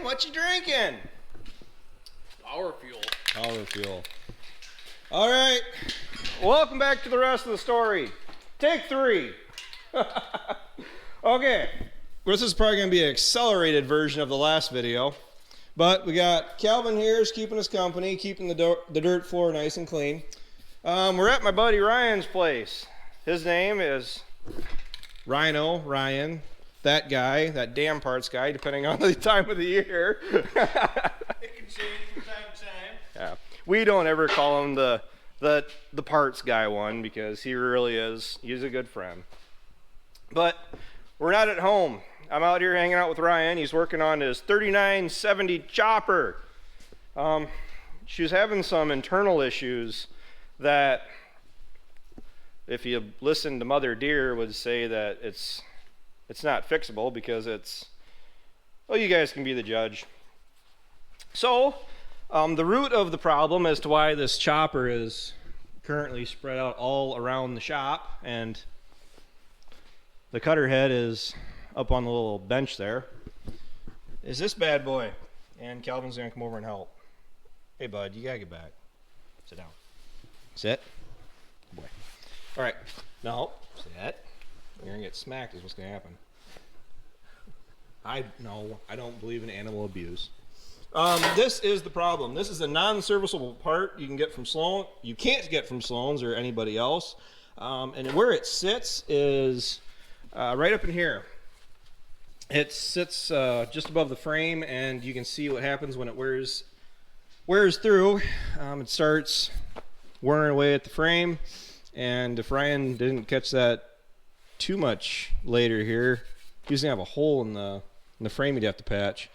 Ryan, what you drinking? Power fuel. Power fuel. All right, welcome back to the rest of the story. Take 3. Okay, this is probably going to be an accelerated version of the last video, but we got Calvin here is keeping us company, keeping the dirt floor nice and clean. We're at my buddy Ryan's place. His name is Ryan, that guy, that damn parts guy, depending on the time of the year. It can change from time to time. Yeah, we don't ever call him the parts guy one because he really is. He's a good friend. But we're not at home. I'm out here hanging out with Ryan. He's working on his 3970 chopper. She was having some internal issues that, if you listen to Mother Deere, would say that it's not fixable because it's, well, you guys can be the judge. So the root of the problem as to why this chopper is currently spread out all around the shop, and the cutter head is up on the little bench there, is this bad boy. And Calvin's gonna come over and help. Hey bud, you gotta get back. Sit down. Sit. Good boy. All right, no, sit. You're gonna get smacked is what's gonna happen. I don't believe in animal abuse. This is the problem. This is a non-serviceable part you can get from Sloan. You can't get from Sloan's or anybody else. And where it sits is right up in here. It sits just above the frame, and you can see what happens when it wears through. It starts wearing away at the frame, and if Ryan didn't catch that too much later here, he's gonna have a hole in the frame he'd have to patch.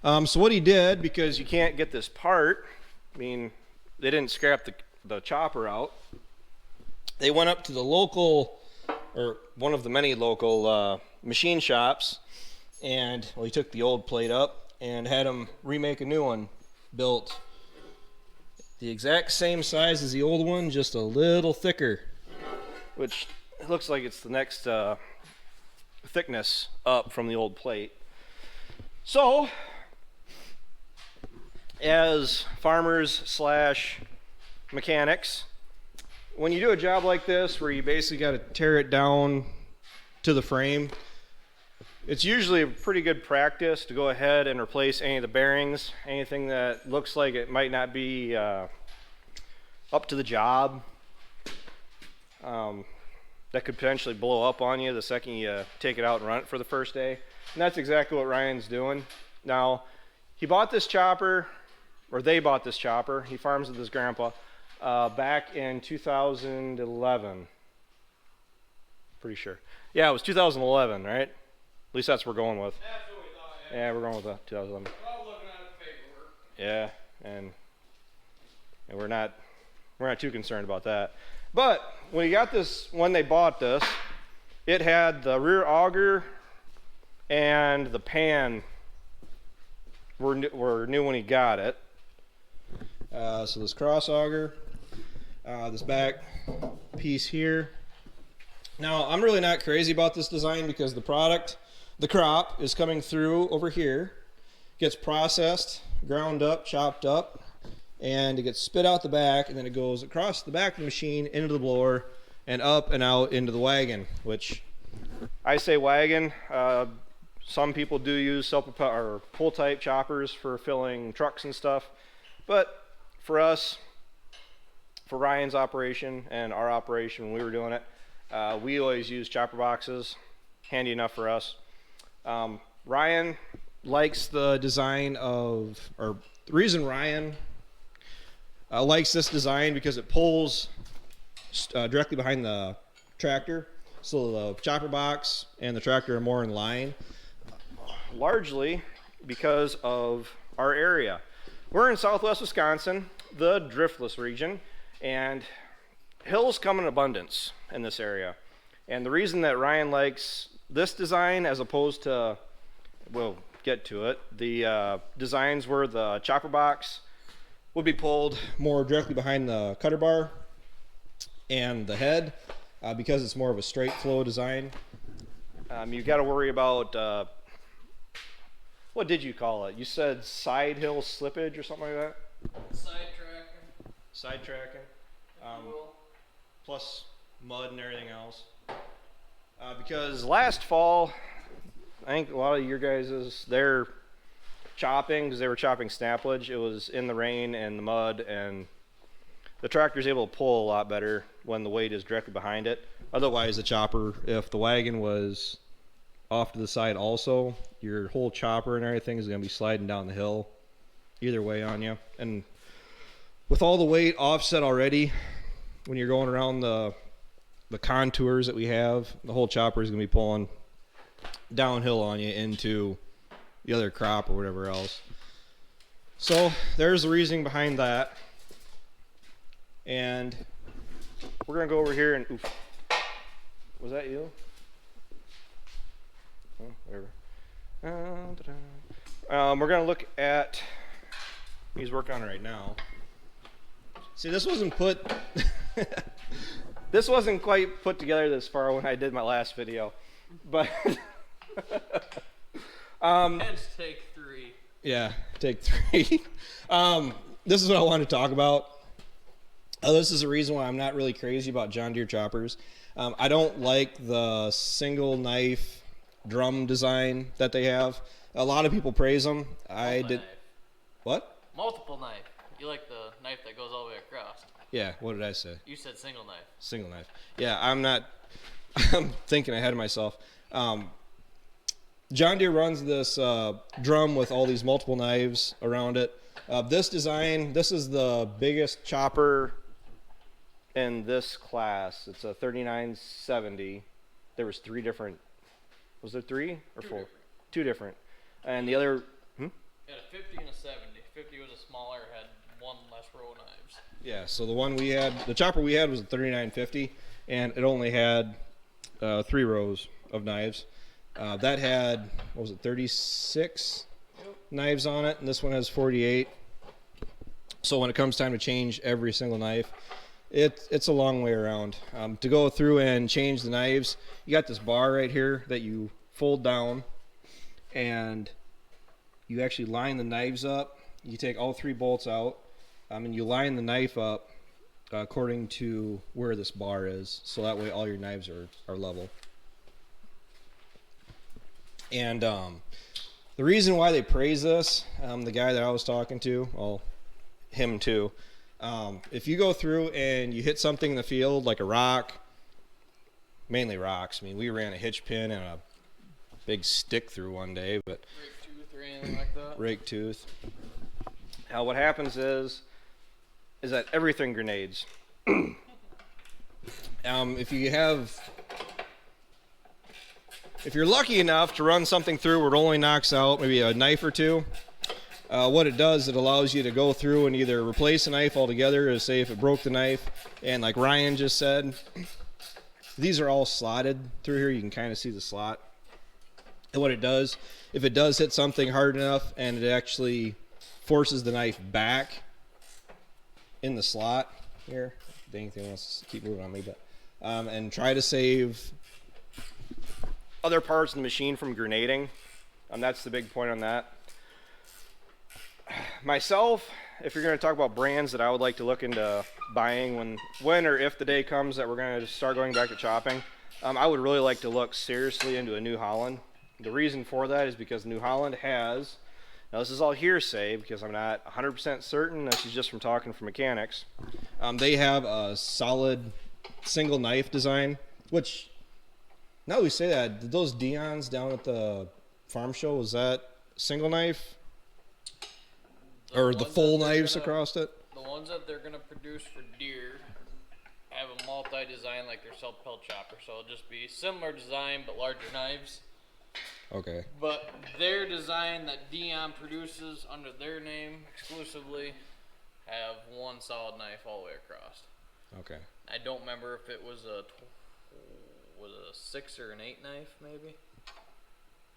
So what he did, because you can't get this part, I mean, they didn't scrap the chopper out. They went up to the local, or one of the many local machine shops, and, well, he took the old plate up and had them remake a new one, built the exact same size as the old one, just a little thicker, which looks like it's the next thickness up from the old plate. So, as farmers slash mechanics, when you do a job like this where you basically got to tear it down to the frame, it's usually a pretty good practice to go ahead and replace any of the bearings, anything that looks like it might not be up to the job, that could potentially blow up on you the second you take it out and run it for the first day. And that's exactly what Ryan's doing. Now, he bought this chopper, or they bought this chopper. He farms with his grandpa back in 2011. Pretty sure. Yeah, it was 2011, right? At least that's what we're going with. That's what we thought, yeah. Yeah, we're going with that, 2011. We're all looking at the paperwork. Yeah, and we're not too concerned about that. But when they bought this, it had the rear auger and the pan were new when he got it. So this cross auger, this back piece here. Now, I'm really not crazy about this design because the crop is coming through over here, gets processed, ground up, chopped up, and it gets spit out the back, and then it goes across the back of the machine into the blower and up and out into the wagon, which I say wagon. Some people do use or pull type choppers for filling trucks and stuff, but for us, for Ryan's operation and our operation when we were doing it, we always use chopper boxes, handy enough for us. Ryan likes the design of, or the reason Ryan likes this design because it pulls directly behind the tractor, so the chopper box and the tractor are more in line, largely because of our area. We're in southwest Wisconsin, the driftless region, and hills come in abundance in this area. And the reason that Ryan likes this design as opposed to, we'll get to it, the designs where the chopper box would be pulled more directly behind the cutter bar and the head, because it's more of a straight flow design. You've got to worry about, well, what did you call it? You said side hill slippage or something like that? Sidetracking. Sidetracking. Plus mud and everything else. Because last fall, I think a lot of your guys' they're chopping, because they were chopping snaplage. It was in the rain and the mud, and the tractor's able to pull a lot better when the weight is directly behind it. Otherwise, the chopper, if the wagon was off to the side also, your whole chopper and everything is going to be sliding down the hill either way on you. And with all the weight offset already, when you're going around the contours that we have, the whole chopper is going to be pulling downhill on you into the other crop or whatever else. So there's the reasoning behind that. And we're going to go over here and, oof, was that you? Oh, whatever. We're going to look at, he's working on it right now. See, this wasn't this wasn't quite put together this far when I did my last video, but Hence take 3. Yeah, take 3. This is what I wanted to talk about. This is the reason why I'm not really crazy about John Deere choppers. I don't like the single knife drum design that they have. A lot of people praise them. I did. Knife. What? Multiple knife. You like the knife that goes all the way across. Yeah, what did I say? You said single knife. Single knife. Yeah, I'm thinking ahead of myself. John Deere runs this drum with all these multiple knives around it. This design, this is the biggest chopper in this class. It's a 3970. There was 3 different. Was there 3 or 4? Different. 2 different. And the other. Had a 50 and a 70. 50 was a smaller, had 1 less row of knives. Yeah. So the one we had, the chopper we had was a 3950, and it only had 3 rows of knives. That had, what was it, 36 knives on it, and this one has 48. So when it comes time to change every single knife, it's a long way around. To go through and change the knives, you got this bar right here that you fold down, and you actually line the knives up. You take all 3 bolts out, and you line the knife up according to where this bar is, so that way all your knives are level. And the reason why they praise this, the guy that I was talking to, well, him too, if you go through and you hit something in the field, like a rock, mainly rocks. I mean, we ran a hitch pin and a big stick through one day, but Rake tooth or anything like that? rake tooth. Now what happens is that everything grenades. If you're lucky enough to run something through where it only knocks out maybe a knife or 2, what it does, it allows you to go through and either replace a knife altogether, or say if it broke the knife, and like Ryan just said, these are all slotted through here. You can kind of see the slot. And what it does, if it does hit something hard enough and it actually forces the knife back in the slot here, dang thing wants to keep moving on me, but and try to save other parts of the machine from grenading. That's the big point on that. Myself, if you're going to talk about brands that I would like to look into buying when or if the day comes that we're going to start going back to chopping, I would really like to look seriously into a New Holland. The reason for that is because New Holland has, now this is all hearsay because I'm not 100% certain, this is just from talking from mechanics, they have a solid single knife design, which, now we say that, did those Dion's down at the farm show, was that single knife? Or the full knives across it? The ones that they're going to produce for Deere have a multi-design like their self-pelt chopper. So it'll just be similar design but larger knives. Okay. But their design that Dion produces under their name exclusively have 1 solid knife all the way across. Okay. I don't remember if it was a 6 or an 8 knife maybe.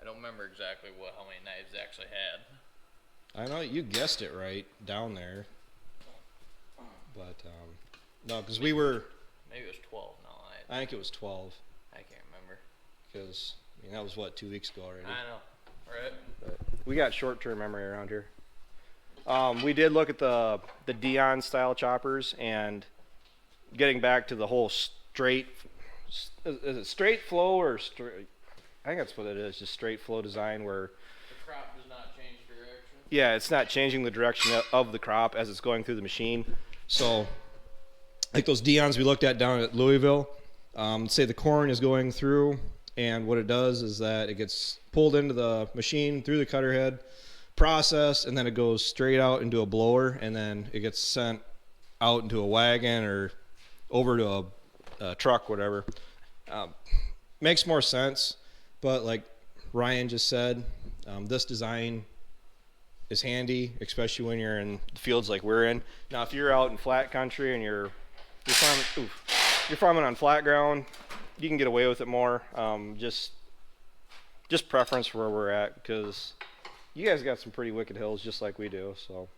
I don't remember exactly how many knives they actually had. I know you guessed it right down there, but no, because we were. Maybe it was 12. No, I think it was 12. I can't remember. Because that was what, 2 weeks ago already. I know, right? But we got short-term memory around here. We did look at the Dion style choppers, and getting back to the whole straight, is it straight flow or straight? I think that's what it is, just straight flow design where The crop does not change direction. yeah, it's not changing the direction of the crop as it's going through the machine. So, like those Dions we looked at down at Louisville, say the corn is going through, and what it does is that it gets pulled into the machine through the cutter head, processed, and then it goes straight out into a blower, and then it gets sent out into a wagon or over to a truck, whatever. Makes more sense, but like Ryan just said, this design is handy, especially when you're in fields like we're in. Now, if you're out in flat country and you're farming on flat ground, you can get away with it more. Just preference for where we're at, because you guys got some pretty wicked hills just like we do. So,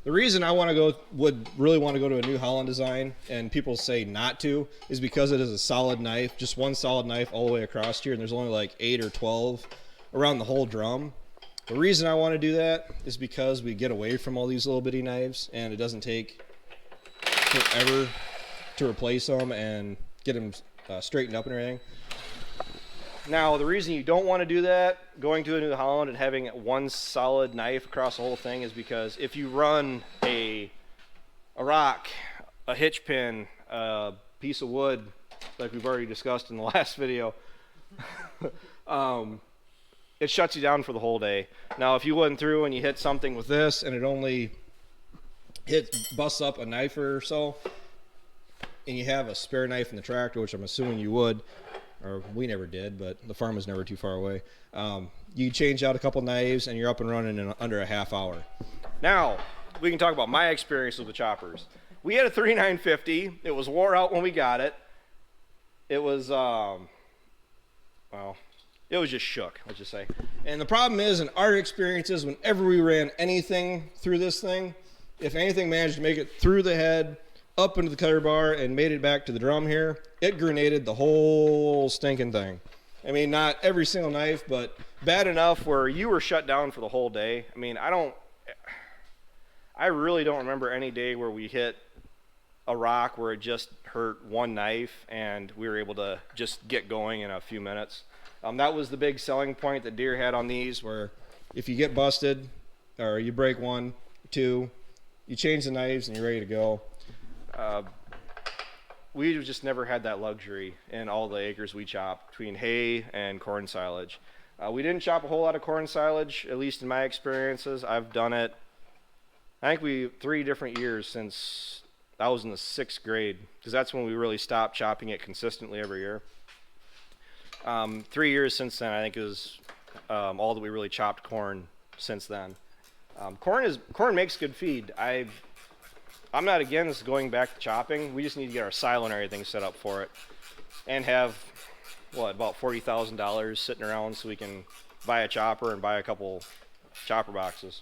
the reason I would really want to go to a New Holland design, and people say not to, is because it is a solid knife, just one solid knife all the way across here, and there's only like 8 or 12 around the whole drum. The reason I want to do that is because we get away from all these little bitty knives, and it doesn't take forever to replace them and get them straightened up and everything. Now, the reason you don't want to do that, going to a New Holland and having one solid knife across the whole thing, is because if you run a rock, a hitch pin, a piece of wood, like we've already discussed in the last video, it shuts you down for the whole day. Now, if you went through and you hit something with this and it only busts up a knife or so, and you have a spare knife in the tractor, which I'm assuming you would, or we never did, but the farm was never too far away. You change out a couple knives and you're up and running in under a half hour. Now, we can talk about my experience with the choppers. We had a 3950. It was wore out when we got it. It was, it was just shook, let's just say. And the problem is, in our experiences, whenever we ran anything through this thing, if anything managed to make it through the head, up into the cutter bar, and made it back to the drum here, it grenaded the whole stinking thing. I mean, not every single knife, but bad enough where you were shut down for the whole day. I mean, I really don't remember any day where we hit a rock where it just hurt one knife and we were able to just get going in a few minutes. That was the big selling point that Deere had on these, where if you get busted or you break one, two, you change the knives and you're ready to go. We just never had that luxury in all the acres we chopped between hay and corn silage. We didn't chop a whole lot of corn silage, at least in my experiences. I've done it, I think 3 different years since I was in the 6th grade, because that's when we really stopped chopping it consistently every year. 3 years since then, I think it was all that we really chopped corn since then. Corn makes good feed. I'm not against going back to chopping. We just need to get our silo and everything set up for it, and have about $40,000 sitting around so we can buy a chopper and buy a couple chopper boxes.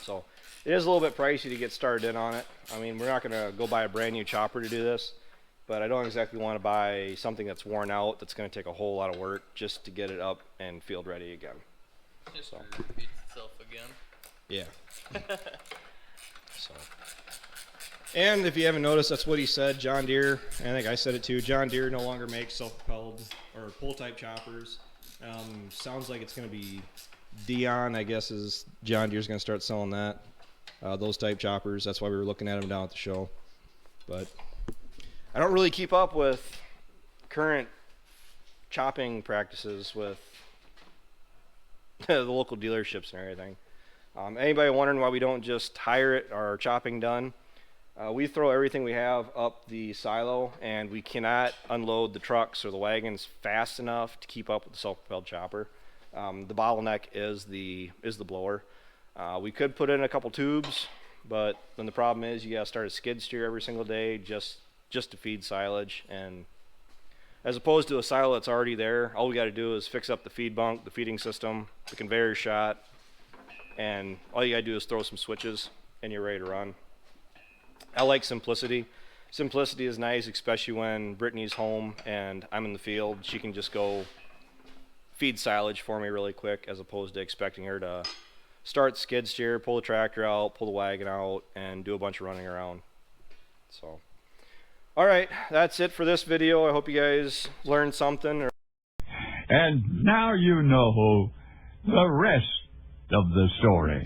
So it is a little bit pricey to get started in on it. I mean, we're not going to go buy a brand new chopper to do this, but I don't exactly want to buy something that's worn out that's going to take a whole lot of work just to get it up and field ready again. History repeats itself again. Yeah. So, and if you haven't noticed, that's what he said. John Deere, I think I said it too. John Deere no longer makes self-propelled or pull-type choppers. Sounds like it's going to be Dion, I guess, is John Deere's going to start selling that. Those type choppers. That's why we were looking at them down at the show. But I don't really keep up with current chopping practices with the local dealerships and everything. Anybody wondering why we don't just hire our chopping done? We throw everything we have up the silo, and we cannot unload the trucks or the wagons fast enough to keep up with the self-propelled chopper. The bottleneck is the blower. We could put in a couple tubes, but then the problem is you got to start a skid steer every single day just to feed silage. And as opposed to a silo that's already there, all we got to do is fix up the feed bunk, the feeding system, the conveyor shot, and all you got to do is throw some switches and you're ready to run. I like simplicity. Simplicity is nice, especially when Brittany's home and I'm in the field. She can just go feed silage for me really quick, as opposed to expecting her to start skid steer, pull the tractor out, pull the wagon out, and do a bunch of running around. So, alright, that's it for this video. I hope you guys learned something. And now you know the rest of the story.